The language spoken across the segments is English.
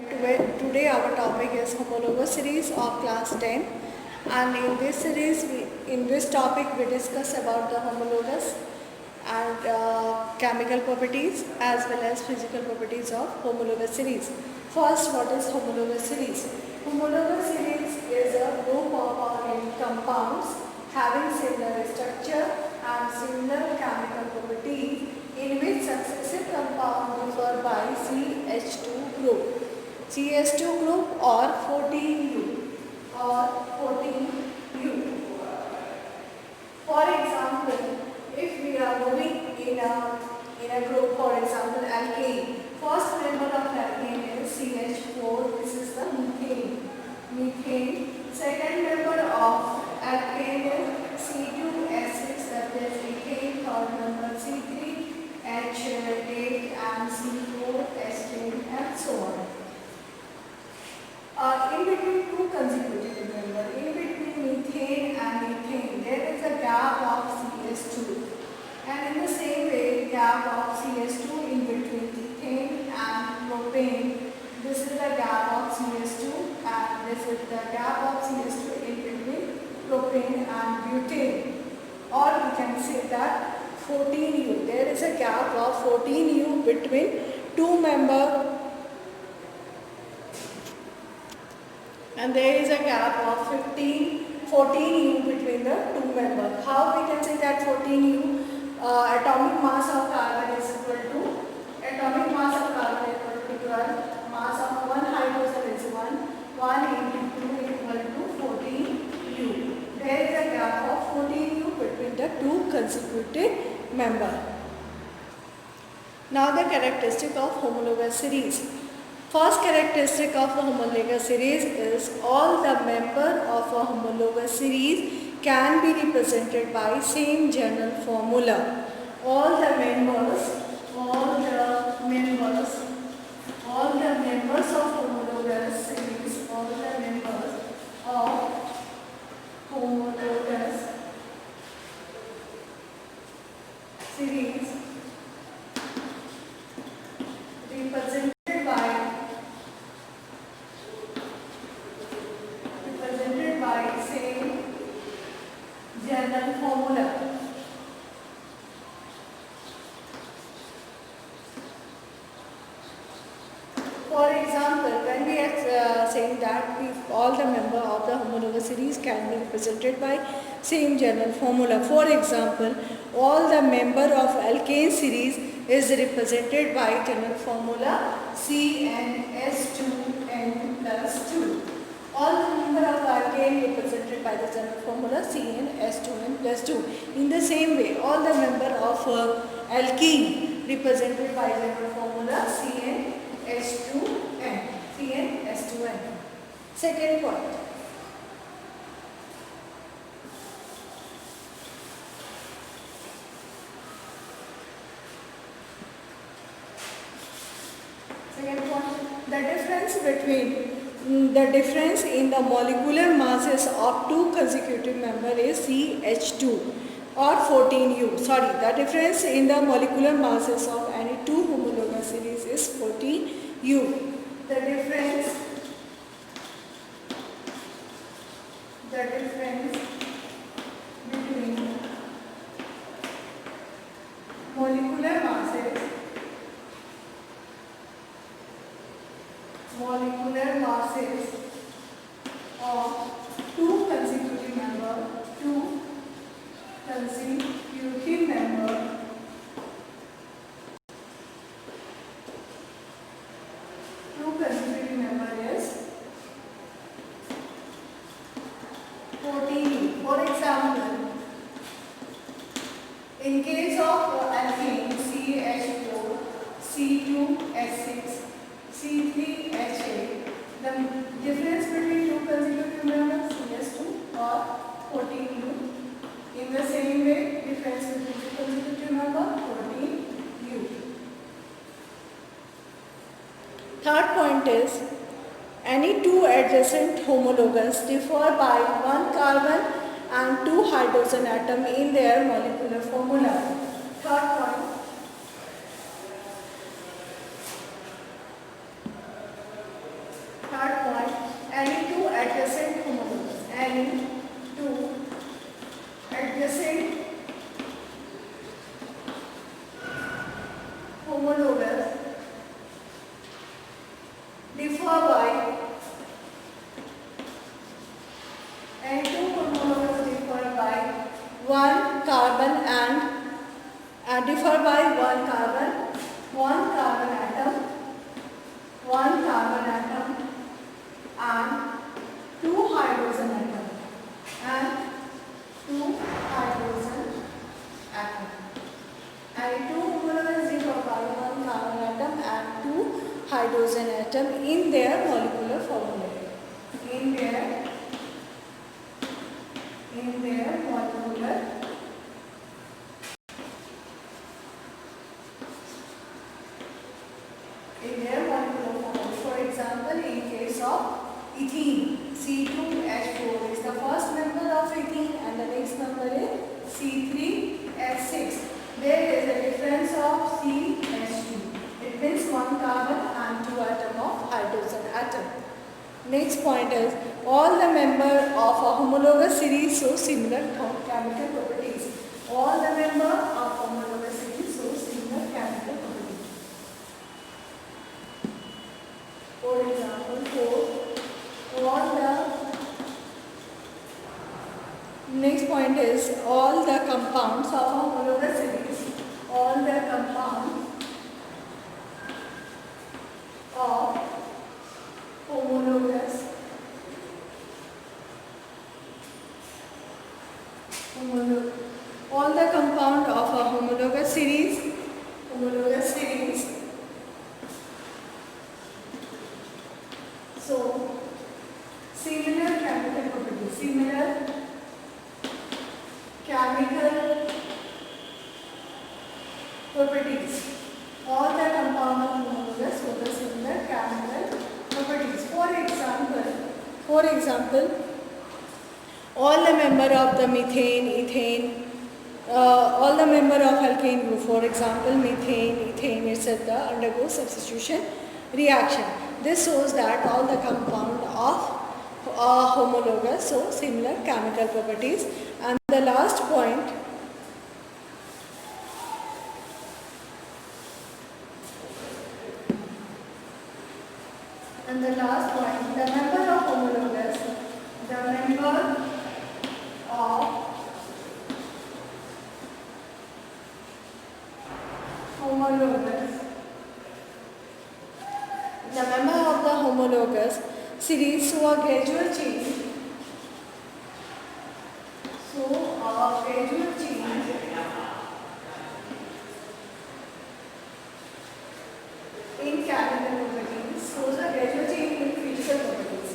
Today our topic is homologous series of class 10, and in this series in this topic we discuss about the homologous and chemical properties as well as physical properties of homologous series. First, what is homologous series? Homologous series is a group of organic compounds having similar structure and similar chemical properties in which successive compounds differ by CH2 group. CH2 group or 14U or 14U. For example, if we are moving in a group, for example, alkane, first member of alkane is CH4, this is the methane. Second member of alkane is C2H6, that is ethane. Third member C3H8 and C4H10 and so on. In between two consecutive members, in between methane and ethane, there is a gap of CH2. And in the same way, gap of CH2 in between ethane and propane. This is the gap of CH2 and this is the gap of CH2 in between propane and butane. Or we can say that 14U. There is a gap of 14U between two members. And there is a gap of 14U between the two members. How we can say that 14U? Atomic mass of carbon is equal to 12, mass of one hydrogen is 1 into 2 equal to 14U. There is a gap of 14U between the two consecutive members. Now the characteristic of homologous series. First characteristic of a homologous series is all the members of a homologous series can be represented by same general formula. All the members of homologous series, represented by same general formula. For example, when we are saying that if all the members of the homologous series can be represented by same general formula. For example, all the members of alkane series is represented by general formula CnS2n plus 2. All the members of alkane represented by the general formula CnS2n plus 2. In the same way, all the members of alkene represented by general formula CnH2n. Second point. The difference in the molecular masses of two consecutive members is CH2 or 14U. The difference in the molecular masses of any two homologous series is 14U. The difference between molecular masses of two consecutive members is 14. For example, in case of alkane CH4, C2H6, C3H8, the difference between two consecutive members CH2 or 14U. In the same way, difference between two consecutive members 14U. Third point is any two adjacent homologous differ by one carbon and two hydrogen atom in their molecular formula. Third point. any two adjacent homologous differ by and two homologous differ by one carbon and differ by one carbon atom and two hydrogen atom and two homologous differ by one carbon atom and two hydrogen atom in their molecular formula. In their molecular formula. For example, in case of ethene, C2H4 is the first member of ethene and the next member is C3H6. There is a difference of CH2. It means one carbon and two atom of hydrogen atom. Next point is all the members of a homologous series show similar chemical properties. All the members of homologous series show similar chemical properties. For example, next point is all the compounds of a homologous series. All the compounds of homologous all the compound of a homologous series so similar chemical properties. All the compound of homologous show the similar chemical properties. For example, all the member of the methane, ethane, all the member of alkane group, for example, methane, ethane, etc., undergo substitution reaction. This shows that all the compound of homologous show similar chemical properties. And the last point, the member of homologous, the member of the homologous series show a gradual change. In chemical properties, shows a gradual change in physical properties.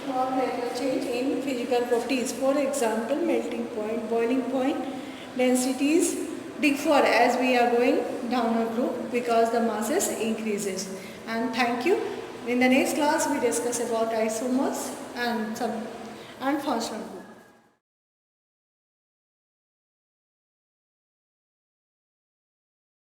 Gradual change in physical properties. For example, melting point, boiling point, densities differ as we are going down a group because the masses increases. And thank you. In the next class, we discuss about isomers and functional groups.